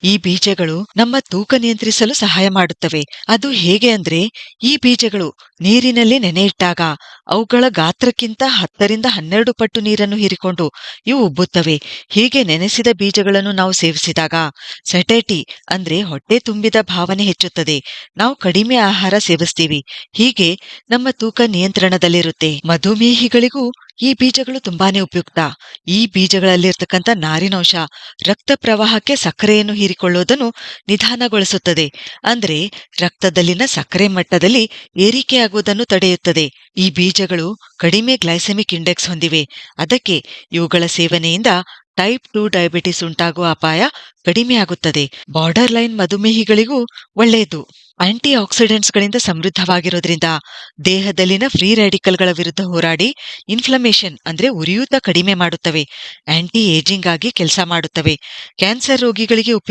ಈ ಬೀಜಗಳು ನಮ್ಮ ತೂಕ ನಿಯಂತ್ರಿಸಲು ಸಹಾಯ ಮಾಡುತ್ತವೆ. ಅದು ಹೇಗೆ ಅಂದ್ರೆ, ಈ ಬೀಜಗಳು ನೀರಿನಲ್ಲಿ ನೆನೆಯಿಟ್ಟಾಗ ಅವುಗಳ ಗಾತ್ರಕ್ಕಿಂತ 10ರಿಂದ 12 ಪಟ್ಟು ನೀರನ್ನು ಹೀರಿಕೊಂಡು ಇವು ಉಬ್ಬುತ್ತವೆ. ಹೀಗೆ ನೆನೆಸಿದ ಬೀಜಗಳನ್ನು ನಾವು ಸೇವಿಸಿದಾಗ ಸೆಟೇಟಿ ಅಂದ್ರೆ ಹೊಟ್ಟೆ ತುಂಬಿದ ಭಾವನೆ ಹೆಚ್ಚುತ್ತದೆ. ನಾವು ಕಡಿಮೆ ಆಹಾರ ಸೇವಿಸ್ತೀವಿ. ಹೀಗೆ ನಮ್ಮ ತೂಕ ನಿಯಂತ್ರಣದಲ್ಲಿರುತ್ತೆ. ಮಧುಮೇಹಿಗಳಿಗೂ ಈ ಬೀಜಗಳು ತುಂಬಾನೇ ಉಪಯುಕ್ತ. ಈ ಬೀಜಗಳಲ್ಲಿರ್ತಕ್ಕಂಥ ನಾರಿನಂಶ ರಕ್ತ ಪ್ರವಾಹಕ್ಕೆ ಸಕ್ಕರೆಯನ್ನು ಹೀರಿಕೊಳ್ಳುವುದನ್ನು ನಿಧಾನಗೊಳಿಸುತ್ತದೆ. ಅಂದ್ರೆ ರಕ್ತದಲ್ಲಿನ ಸಕ್ಕರೆ ಮಟ್ಟದಲ್ಲಿ ಏರಿಕೆಯಾಗುವುದನ್ನು ತಡೆಯುತ್ತದೆ. ಈ ಬೀಜಗಳು ಕಡಿಮೆ ಗ್ಲೈಸೆಮಿಕ್ ಇಂಡೆಕ್ಸ್ ಹೊಂದಿವೆ. ಅದಕ್ಕೆ ಇವುಗಳ ಸೇವನೆಯಿಂದ ಟೈಪ್ 2 ಡಯಾಬಿಟಿಸ್ ಉಂಟಾಗುವ ಅಪಾಯ ಕಡಿಮೆಯಾಗುತ್ತದೆ. ಬಾರ್ಡರ್ ಲೈನ್ ಮಧುಮೇಹಿಗಳಿಗೂ ಒಳ್ಳೆಯದು. ಆಂಟಿ ಆಕ್ಸಿಡೆಂಟ್ಸ್ಗಳಿಂದ ಸಮೃದ್ಧವಾಗಿರೋದ್ರಿಂದ ದೇಹದಲ್ಲಿನ ಫ್ರೀ ರ್ಯಾಡಿಕಲ್ಗಳ ವಿರುದ್ಧ ಹೋರಾಡಿ ಇನ್ಫ್ಲಮೇಷನ್ ಅಂದ್ರೆ ಉರಿಯೂತ ಕಡಿಮೆ ಮಾಡುತ್ತವೆ. ಆಂಟಿ ಏಜಿಂಗ್ ಆಗಿ ಕೆಲಸ ಮಾಡುತ್ತವೆ. ಕ್ಯಾನ್ಸರ್ ರೋಗಿಗಳಿಗೆ ಉಪಯುಕ್ತ.